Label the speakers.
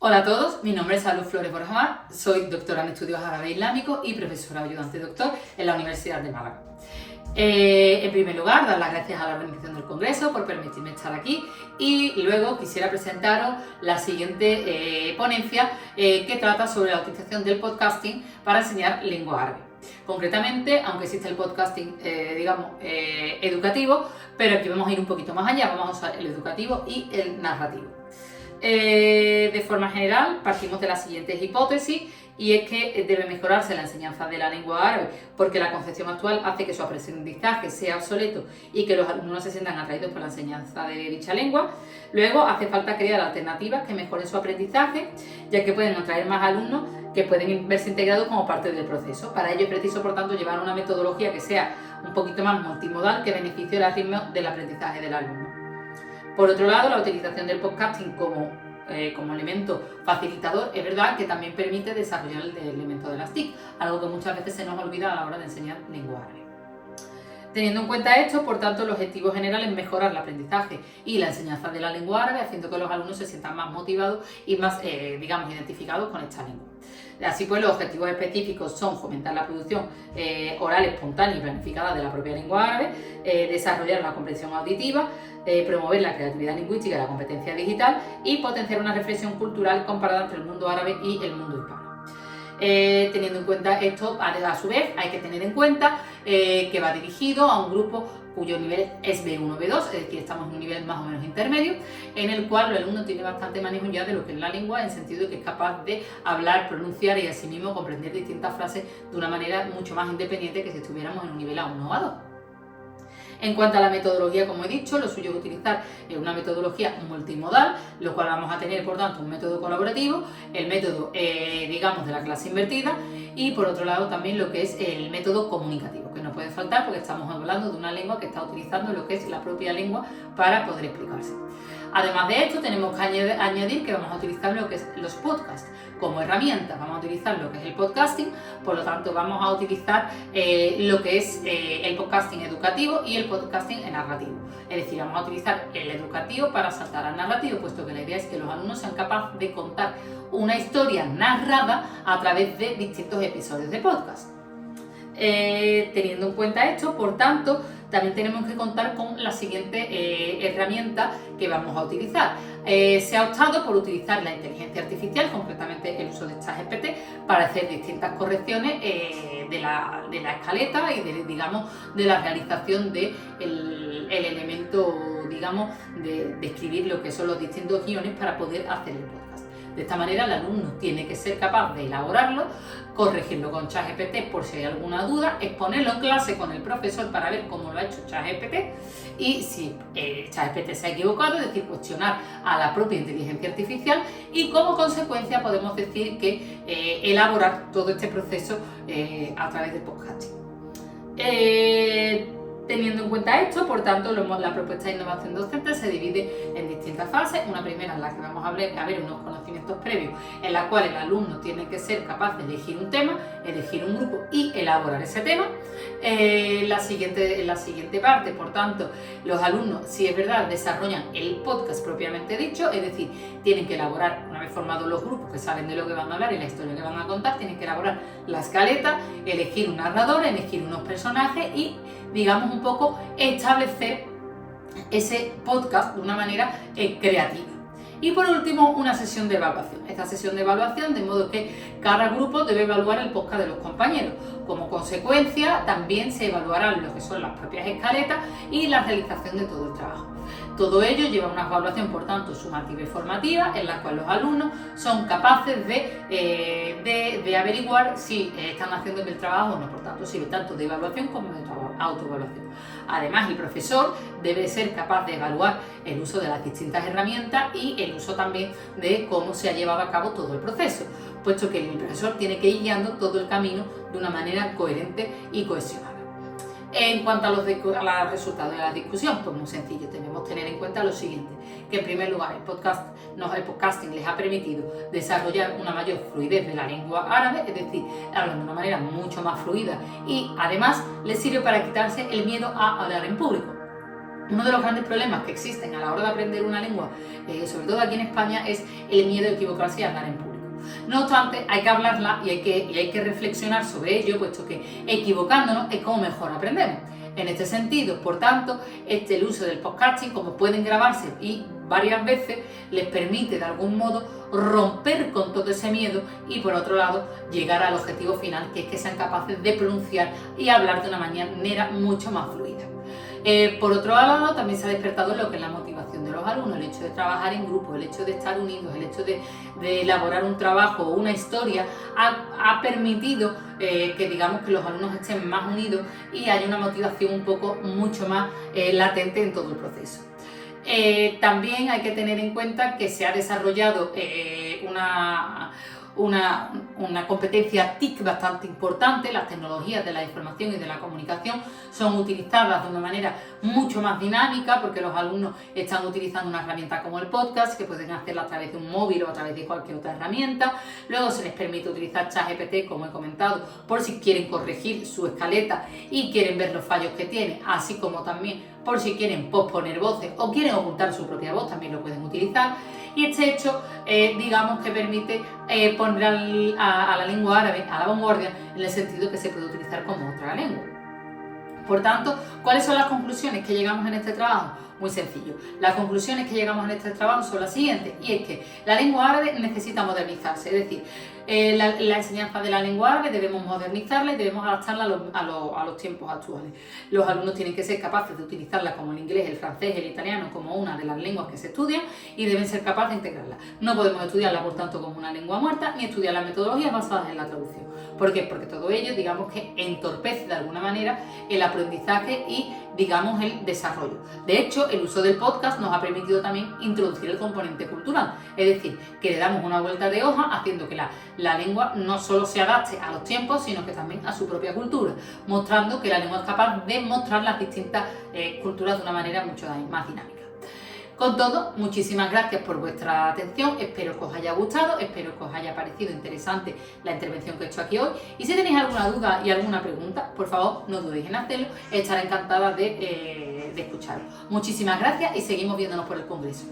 Speaker 1: Hola a todos, mi nombre es Salud Flores Borja, soy doctora en estudios árabe islámicos y profesora ayudante doctor en la Universidad de Málaga. En primer lugar, dar las gracias a la organización del Congreso por permitirme estar aquí y luego quisiera presentaros la siguiente ponencia que trata sobre la utilización del podcasting para enseñar lengua árabe. Concretamente, aunque existe el podcasting, educativo, pero aquí vamos a ir un poquito más allá, vamos a usar el educativo y el narrativo. De forma general, partimos de las siguientes hipótesis y es que debe mejorarse la enseñanza de la lengua árabe porque la concepción actual hace que su aprendizaje sea obsoleto y que los alumnos no se sientan atraídos por la enseñanza de dicha lengua. Luego, hace falta crear alternativas que mejoren su aprendizaje, ya que pueden atraer más alumnos que pueden verse integrados como parte del proceso. Para ello es preciso, por tanto, llevar una metodología que sea un poquito más multimodal que beneficie el ritmo del aprendizaje del alumno. Por otro lado, la utilización del podcasting como elemento facilitador es verdad que también permite desarrollar el elemento de las TIC, algo que muchas veces se nos olvida a la hora de enseñar lengua árabe. Teniendo en cuenta esto, por tanto, el objetivo general es mejorar el aprendizaje y la enseñanza de la lengua árabe, haciendo que los alumnos se sientan más motivados y más, identificados con esta lengua. Así pues, los objetivos específicos son fomentar la producción oral, espontánea y planificada de la propia lengua árabe, desarrollar la comprensión auditiva, promover la creatividad lingüística y la competencia digital y potenciar una reflexión cultural comparada entre el mundo árabe y el mundo hispano. Teniendo en cuenta esto, a su vez hay que tener en cuenta que va dirigido a un grupo cuyo nivel es B1 o B2, es decir, estamos en un nivel más o menos intermedio, en el cual el alumno tiene bastante manejo ya de lo que es la lengua, en el sentido de que es capaz de hablar, pronunciar y asimismo comprender distintas frases de una manera mucho más independiente que si estuviéramos en un nivel A1 o A2. En cuanto a la metodología, como he dicho, lo suyo es utilizar una metodología multimodal, lo cual vamos a tener, por tanto, un método colaborativo, el método, de la clase invertida y, por otro lado, también lo que es el método comunicativo, que no puede faltar porque estamos hablando de una lengua que está utilizando lo que es la propia lengua para poder explicarse. Además de esto, tenemos que añadir que vamos a utilizar lo que es los podcasts como herramienta. Vamos a utilizar lo que es el podcasting, por lo tanto vamos a utilizar lo que es el podcasting educativo y el podcasting narrativo. Es decir, vamos a utilizar el educativo para saltar al narrativo, puesto que la idea es que los alumnos sean capaces de contar una historia narrada a través de distintos episodios de podcast. Teniendo en cuenta esto, por tanto, también tenemos que contar con la siguiente herramienta que vamos a utilizar. Se ha optado por utilizar la inteligencia artificial, concretamente el uso de ChatGPT, para hacer distintas correcciones de la escaleta y de la realización del elemento, de escribir lo que son los distintos guiones para poder hacer el podcast. De esta manera el alumno tiene que ser capaz de elaborarlo, corregirlo con ChatGPT por si hay alguna duda, exponerlo en clase con el profesor para ver cómo lo ha hecho ChatGPT y si ChatGPT se ha equivocado, es decir, cuestionar a la propia inteligencia artificial y como consecuencia podemos decir que elaborar todo este proceso a través del podcasting. Teniendo en cuenta esto, por tanto, la propuesta de innovación docente se divide en distintas fases. Una primera en la que vamos a ver unos conocimientos previos, en la cual el alumno tiene que ser capaz de elegir un tema, elegir un grupo y elaborar ese tema. En la siguiente parte, por tanto, los alumnos, si es verdad, desarrollan el podcast propiamente dicho, es decir, tienen que elaborar, una vez formados los grupos que saben de lo que van a hablar y la historia que van a contar, tienen que elaborar la escaleta, elegir un narrador, elegir unos personajes y, un poco establecer ese podcast de una manera creativa. Y por último, una sesión de evaluación. Esta sesión de evaluación, de modo que cada grupo debe evaluar el podcast de los compañeros. Como consecuencia, también se evaluarán lo que son las propias escaletas y la realización de todo el trabajo. Todo ello lleva a una evaluación, por tanto, sumativa y formativa, en la cual los alumnos son capaces de averiguar si están haciendo bien el trabajo o no. Por tanto, sirve tanto de evaluación como de autoevaluación. Además, el profesor debe ser capaz de evaluar el uso de las distintas herramientas y el uso también de cómo se ha llevado a cabo todo el proceso, puesto que el profesor tiene que ir guiando todo el camino de una manera coherente y cohesionada. En cuanto a los resultados de la discusión, pues muy sencillo, debemos tener en cuenta lo siguiente, que en primer lugar el podcasting les ha permitido desarrollar una mayor fluidez de la lengua árabe, es decir, hablan de una manera mucho más fluida y además les sirve para quitarse el miedo a hablar en público. Uno de los grandes problemas que existen a la hora de aprender una lengua, sobre todo aquí en España, es el miedo a equivocarse y a hablar en público. No obstante, hay que hablarla y hay que reflexionar sobre ello, puesto que equivocándonos es como mejor aprendemos. En este sentido, por tanto, el uso del podcasting, como pueden grabarse y varias veces, les permite de algún modo romper con todo ese miedo y, por otro lado, llegar al objetivo final, que es que sean capaces de pronunciar y hablar de una manera mucho más fluida. Por otro lado, también se ha despertado lo que es la motivación de los alumnos, el hecho de trabajar en grupo, el hecho de estar unidos, el hecho de elaborar un trabajo o una historia ha permitido que digamos que los alumnos estén más unidos y haya una motivación un poco mucho más latente en todo el proceso. También hay que tener en cuenta que se ha desarrollado una competencia TIC bastante importante. Las tecnologías de la información y de la comunicación son utilizadas de una manera mucho más dinámica, porque los alumnos están utilizando una herramienta como el podcast, que pueden hacerlo a través de un móvil o a través de cualquier otra herramienta. Luego se les permite utilizar ChatGPT, como he comentado, por si quieren corregir su escaleta y quieren ver los fallos que tiene, así como también por si quieren posponer voces o quieren ocultar su propia voz, también lo pueden utilizar. Y este hecho, digamos que permite poner a la lengua árabe a la vanguardia, en el sentido que se puede utilizar como otra lengua. Por tanto, ¿cuáles son las conclusiones que llegamos en este trabajo? Muy sencillo. Las conclusiones que llegamos en este trabajo son las siguientes, y es que la lengua árabe necesita modernizarse, es decir, la enseñanza de la lengua árabe debemos modernizarla y debemos adaptarla a los tiempos actuales. Los alumnos tienen que ser capaces de utilizarla como el inglés, el francés, el italiano, como una de las lenguas que se estudian, y deben ser capaces de integrarla. No podemos estudiarla, por tanto, como una lengua muerta, ni estudiar las metodologías basadas en la traducción. ¿Por qué? Porque todo ello, digamos que entorpece de alguna manera el aprendizaje y, digamos, el desarrollo. De hecho, el uso del podcast nos ha permitido también introducir el componente cultural, es decir, que le damos una vuelta de hoja haciendo que la lengua no solo se adapte a los tiempos, sino que también a su propia cultura, mostrando que la lengua es capaz de mostrar las distintas culturas de una manera mucho más dinámica. Con todo, muchísimas gracias por vuestra atención, espero que os haya gustado, espero que os haya parecido interesante la intervención que he hecho aquí hoy, y si tenéis alguna duda y alguna pregunta, por favor no dudéis en hacerlo, estaré encantada de escucharos. Muchísimas gracias y seguimos viéndonos por el Congreso.